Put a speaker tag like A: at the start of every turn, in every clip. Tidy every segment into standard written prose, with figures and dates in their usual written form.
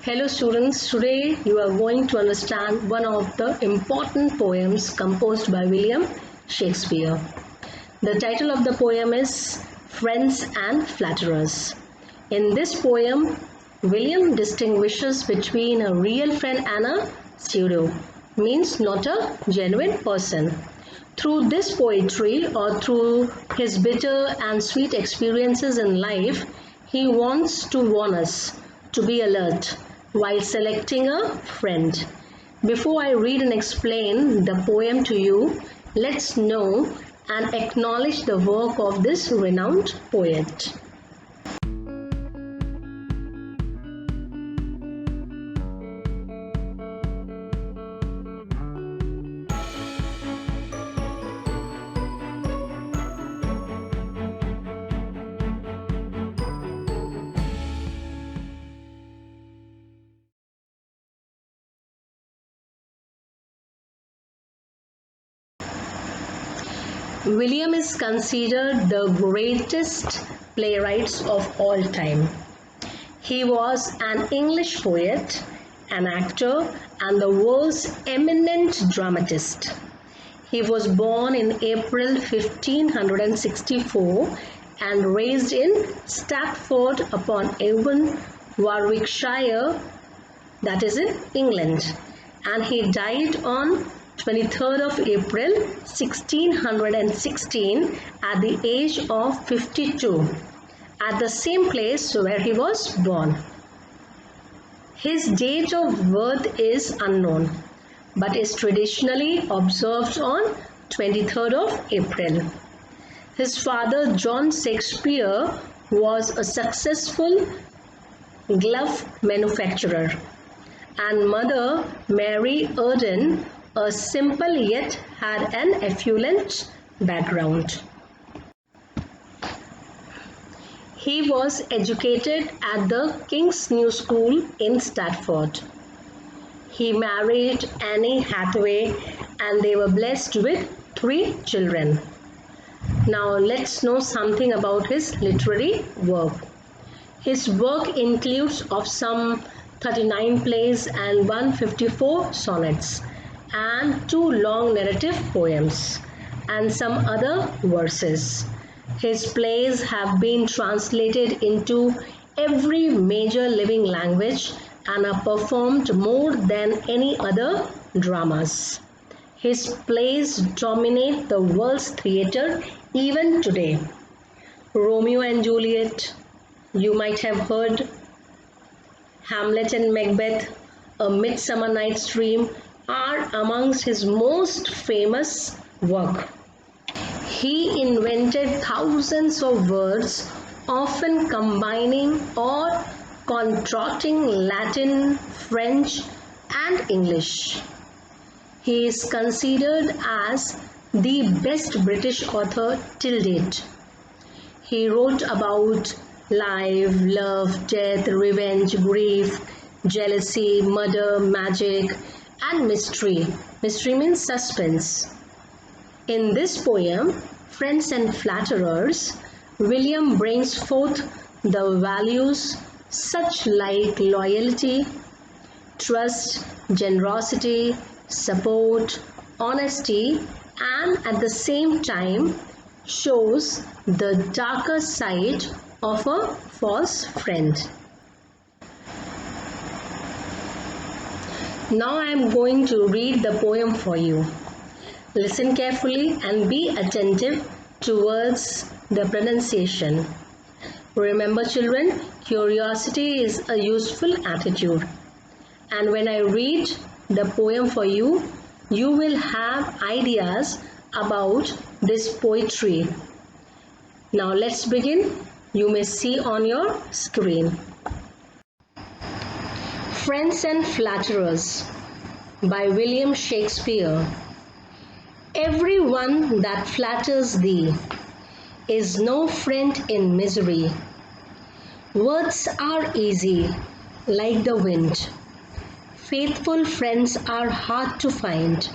A: Hello students, today you are going to understand one of the important poems composed by William Shakespeare. The title of the poem is Friends and Flatterers. In this poem, William distinguishes between a real friend and a pseudo, means not a genuine person. Through this poetry or through his bitter and sweet experiences in life, he wants to warn us to be alert while selecting a friend. Before I read and explain the poem to you, let's know and acknowledge the work of this renowned poet. William is considered the greatest playwright of all time. He was an English poet, an actor, and the world's eminent dramatist. He was born in April 1564 and raised in Stratford upon Avon, Warwickshire, that is in England, and he died on 23rd of April 1616 at the age of 52 at the same place where he was born. His date of birth is unknown but is traditionally observed on 23rd of April. His father John Shakespeare was a successful glove manufacturer and mother Mary Eden a simple yet had an affluent background. He was educated at the King's New School in Stratford. He married Anne Hathaway and they were blessed with 3 children. Now let's know something about his literary work. His work includes of some 39 plays and 154 sonnets and 2 long narrative poems and some other verses. His plays have been translated into every major living language and are performed more than any other dramas. His plays dominate the world's theatre even today. Romeo and Juliet, you might have heard, Hamlet and Macbeth, A Midsummer Night's Dream are amongst his most famous work. He invented thousands of words, often combining or contrasting Latin, French, and English. He is considered as the best British author till date. He wrote about life, love, death, revenge, grief, jealousy, murder, magic, and mystery. Mystery means suspense. In this poem, Friends and Flatterers, William brings forth the values such like loyalty, trust, generosity, support, honesty, and at the same time shows the darker side of a false friend. Now I am going to read the poem for you. Listen carefully and be attentive towards the pronunciation. Remember children, curiosity is a useful attitude. And when I read the poem for you, you will have ideas about this poetry. Now let's begin. You may see on your screen. Friends and Flatterers by William Shakespeare. Every one that flatters thee is no friend in misery. Words are easy, like the wind. Faithful friends are hard to find.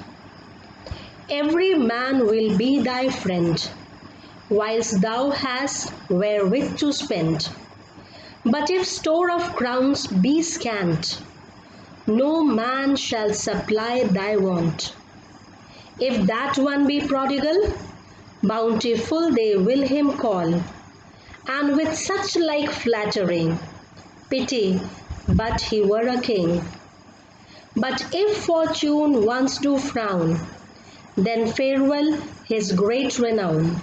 A: Every man will be thy friend, whilst thou hast wherewith to spend. But if store of crowns be scant, no man shall supply thy want. If that one be prodigal, bountiful they will him call, and with such like flattering, pity, but he were a king. But if fortune once do frown, then farewell his great renown.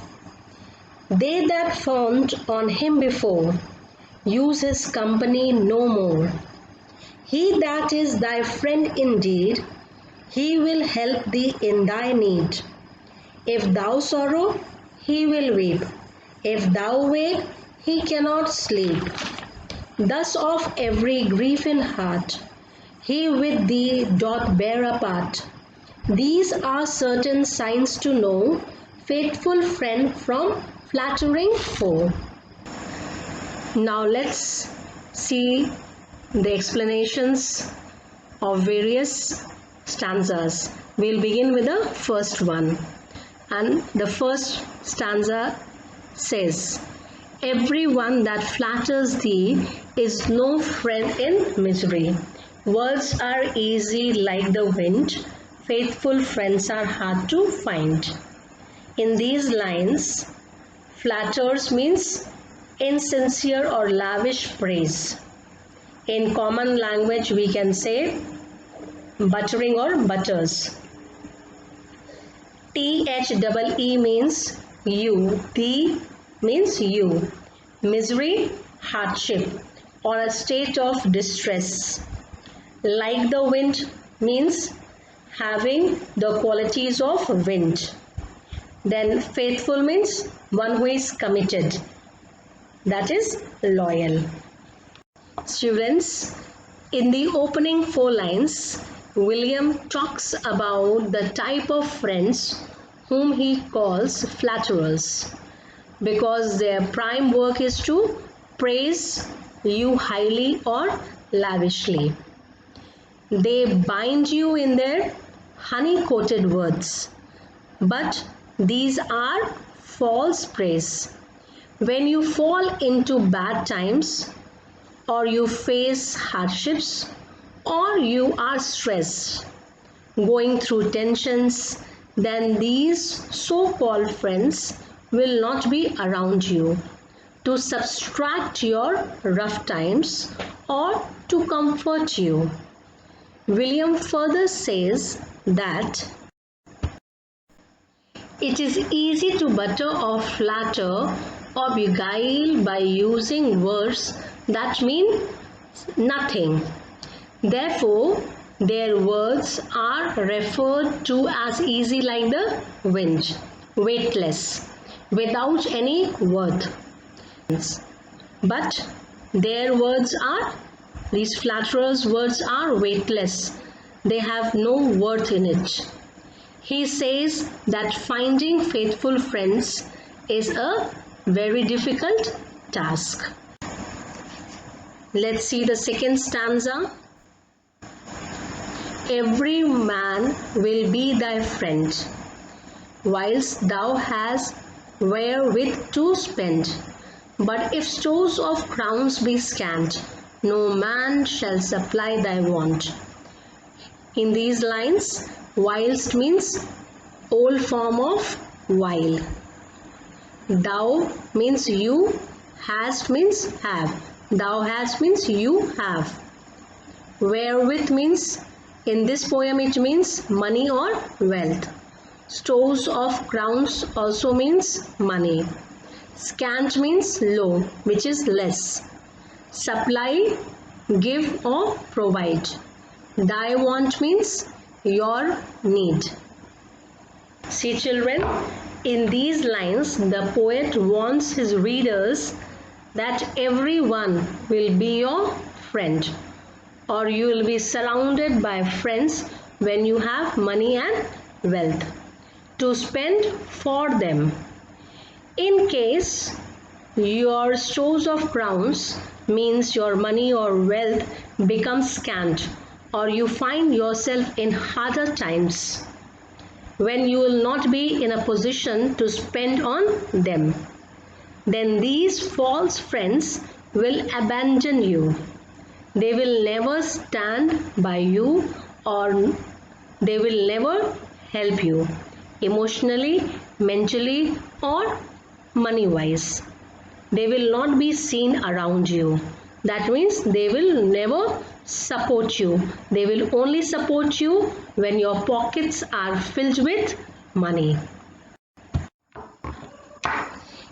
A: They that fawned on him before, use his company no more. He that is thy friend indeed, he will help thee in thy need. If thou sorrow, he will weep. If thou wake, he cannot sleep. Thus of every grief in heart, he with thee doth bear a part. These are certain signs to know faithful friend from flattering foe. Now let's see the explanations of various stanzas. We'll begin with the first one. And the first stanza says, everyone that flatters thee is no friend in misery. Words are easy like the wind, faithful friends are hard to find. In these lines, flatters means insincere or lavish praise. In common language, we can say buttering or butters. THEE means you, thee means you. Misery, hardship, or a state of distress. Like the wind means having the qualities of wind. Then faithful means one who is committed, that is loyal. Students, in the opening 4 lines, William talks about the type of friends whom he calls flatterers, because their prime work is to praise you highly or lavishly. They bind you in their honey-coated words, but these are false praise. When you fall into bad times, or you face hardships, or you are stressed, going through tensions, then these so-called friends will not be around you to subtract your rough times or to comfort you. William further says that it is easy to butter or flatter or beguile by using words that mean nothing. Therefore, their words are referred to as easy like the wind, weightless, without any worth. But their words are, these flatterers' words are weightless. They have no worth in it. He says that finding faithful friends is a very difficult task. Let's see the second stanza. Every man will be thy friend, whilst thou hast wherewith to spend. But if stores of crowns be scant, no man shall supply thy want. In these lines, whilst means old form of while. Thou means you, hast means have. Thou hast means you have. Wherewith means, in this poem it means money or wealth. Stores of crowns also means money. Scant means low, which is less. Supply, give or provide. Thy want means your need. See children, in these lines the poet wants his readers that everyone will be your friend, or you will be surrounded by friends when you have money and wealth to spend for them. In case your stores of crowns means your money or wealth becomes scant, or you find yourself in harder times when you will not be in a position to spend on them, then these false friends will abandon you. They will never stand by you, or they will never help you emotionally, mentally, or money wise. They will not be seen around you. That means they will never support you. They will only support you when your pockets are filled with money.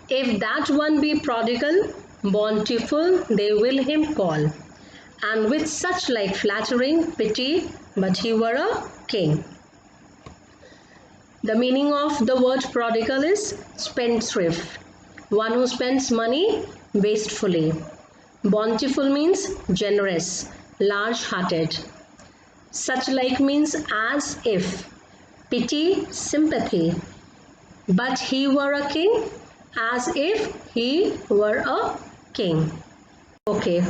A: If that one be prodigal, bountiful they will him call, and with such like flattering pity, but he were a king. The meaning of the word prodigal is spendthrift, one who spends money wastefully. Bountiful means generous, large-hearted. Such like means as if, pity, sympathy. But he were a king, as if he were a king. Okay,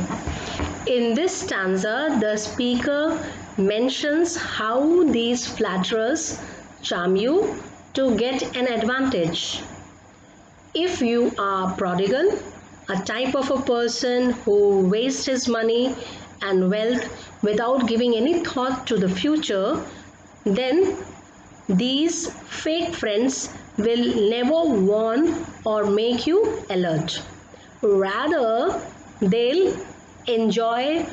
A: in this stanza, the speaker mentions how these flatterers charm you to get an advantage. If you are prodigal, a type of a person who wastes his money and wealth without giving any thought to the future, then these fake friends will never warn or make you alert. Rather, they'll enjoy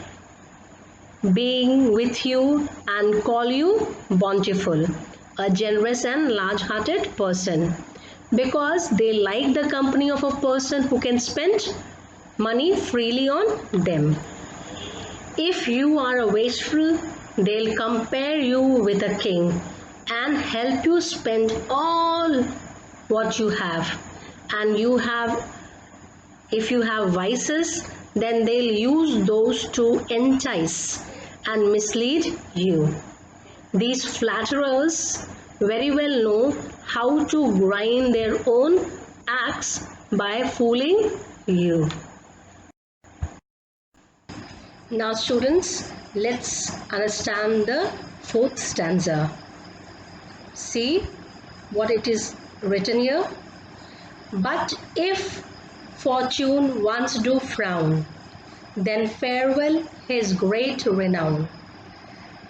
A: being with you and call you bountiful, a generous and large-hearted person, because they like the company of a person who can spend money freely on them. If you are a wasteful, they'll compare you with a king and help you spend all what you have. And if you have vices, then they'll use those to entice and mislead you. These flatterers very well know how to grind their own axe by fooling you. Now students, let's understand the fourth stanza. See what it is written here. But if fortune once do frown, then farewell his great renown.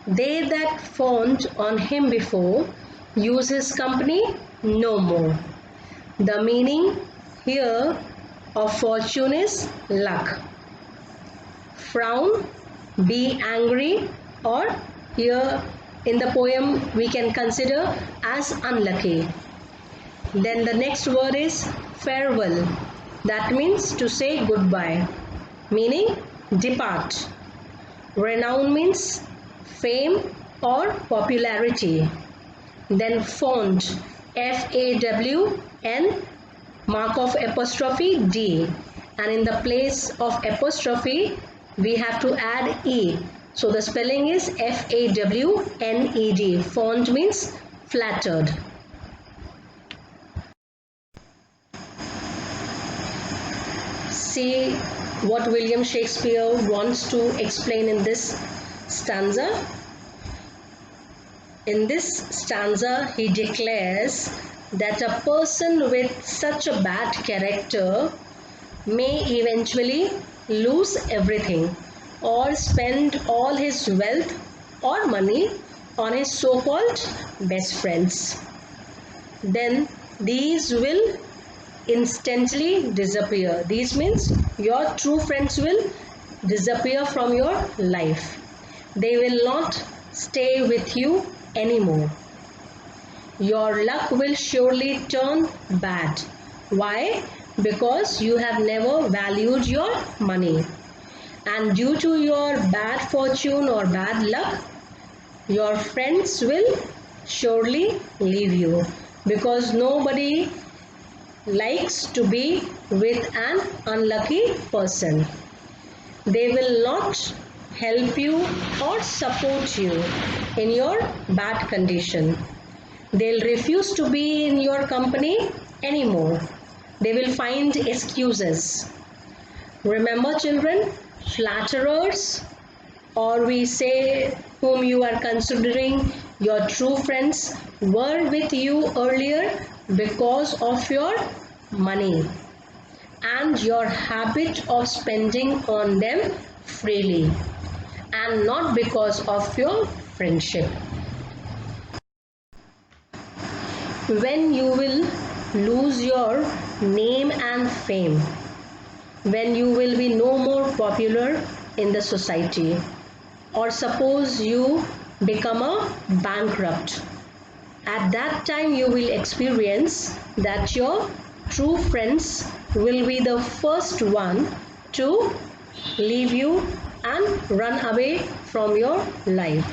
A: They that fawned on him before use his company no more. The meaning here of fortune is luck. Frown, be angry, or here in the poem we can consider as unlucky. Then the next word is farewell. That means to say goodbye, meaning depart. Renown means fame or popularity. Then font, F-A-W-N, mark of apostrophe D, and in the place of apostrophe we have to add E. So the spelling is F-A-W-N-E-D. Font means flattered. See what William Shakespeare wants to explain in this stanza. In this stanza, he declares that a person with such a bad character may eventually lose everything or spend all his wealth or money on his so-called best friends. Then these will instantly disappear. These means your true friends will disappear from your life. They will not stay with you anymore. Your luck will surely turn bad. Why? Because you have never valued your money. And due to your bad fortune or bad luck, your friends will surely leave you, because nobody likes to be with an unlucky person. They will not help you or support you in your bad condition. They'll refuse to be in your company anymore. They will find excuses. Remember children, flatterers, or we say whom you are considering your true friends, were with you earlier because of your money. and your habit of spending on them freely, and not because of your friendship. When you will lose your name and fame, when you will be no more popular in the society, or suppose you become a bankrupt, at that time you will experience that your true friends will be the first one to leave you and run away from your life.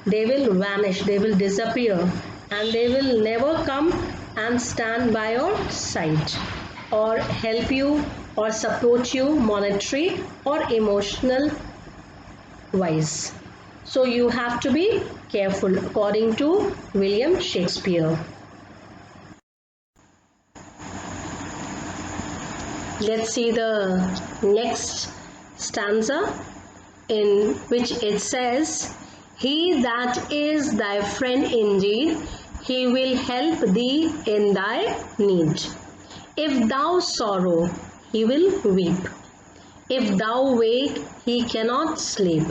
A: They will vanish, they will disappear, and they will never come and stand by your side or help you or support you monetary or emotional wise. So you have to be careful, according to William Shakespeare. Let's see the next stanza, in which it says, "He that is thy friend indeed, he will help thee in thy need. If thou sorrow, he will weep. If thou wake, he cannot sleep."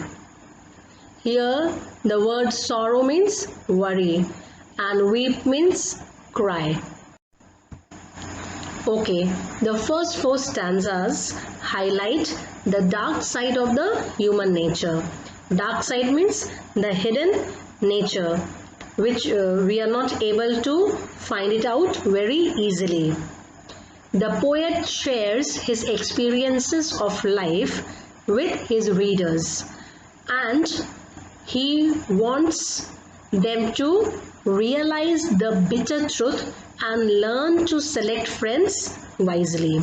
A: Here the word sorrow means worry and weep means cry. Okay, the first four stanzas highlight the dark side of the human nature. Dark side means the hidden nature, which we are not able to find it out very easily. The poet shares his experiences of life with his readers, and he wants them to realize the bitter truth and learn to select friends wisely.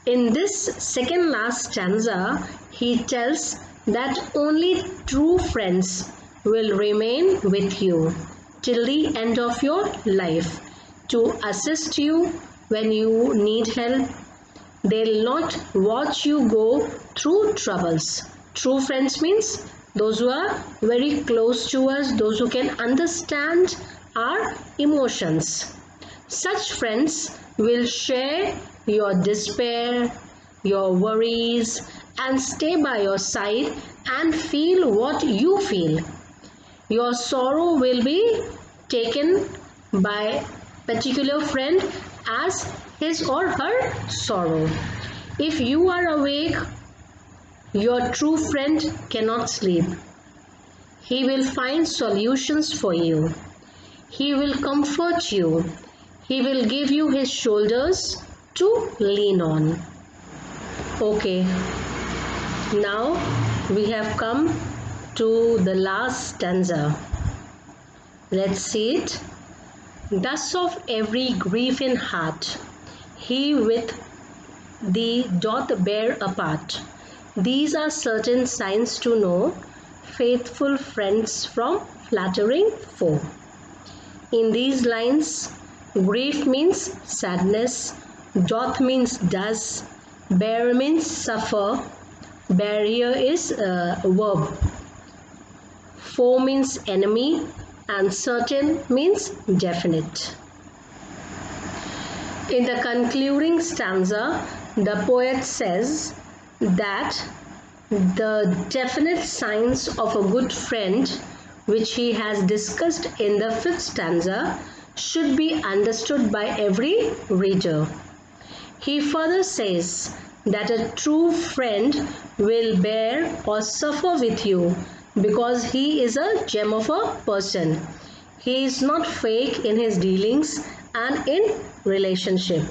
A: In this second last stanza, he tells that only true friends will remain with you till the end of your life to assist you when you need help. They'll not watch you go through troubles. True friends means those who are very close to us, those who can understand our emotions. Such friends will share your despair, your worries, and stay by your side and feel what you feel. Your sorrow will be taken by particular friend as his or her sorrow. If you are awake, your true friend cannot sleep. He will find solutions for you. He will comfort you. He will give you his shoulders to lean on. Okay, now we have come to the last stanza. Let's see it. Thus of every grief in heart, he with thee doth bear apart. These are certain signs to know faithful friends from flattering foe. In these lines, grief means sadness, doth means does, bear means suffer, bear here is a verb, foe means enemy, and certain means definite. In the concluding stanza, the poet says that the definite signs of a good friend, which he has discussed in the fifth stanza, should be understood by every reader. He further says that a true friend will bear or suffer with you because he is a gem of a person. He is not fake in his dealings and in relationship.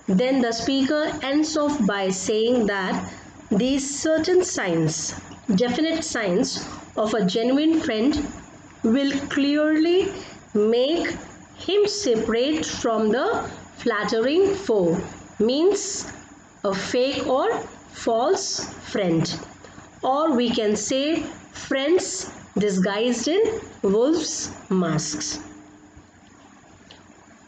A: Then the speaker ends off by saying that these certain signs, definite signs of a genuine friend, will clearly make him separate from the flattering foe, means a fake or false friend, or we can say friends disguised in wolves' masks.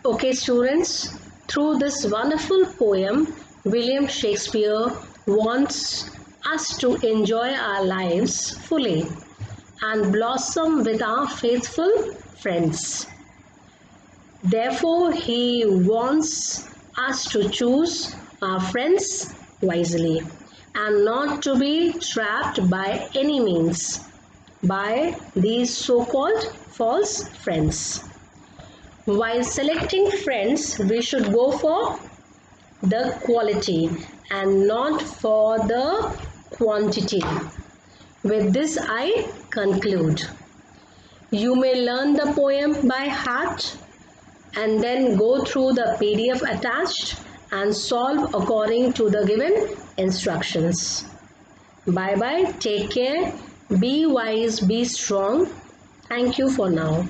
A: Okay, students, through this wonderful poem, William Shakespeare wants us to enjoy our lives fully and blossom with our faithful friends. Therefore, he wants us to choose our friends wisely and not to be trapped by any means by these so-called false friends. While selecting friends, we should go for the quality and not for the quantity. With this, I conclude. You may learn the poem by heart and then go through the PDF attached and solve according to the given instructions. Bye bye. Take care. Be wise. Be strong. Thank you for now.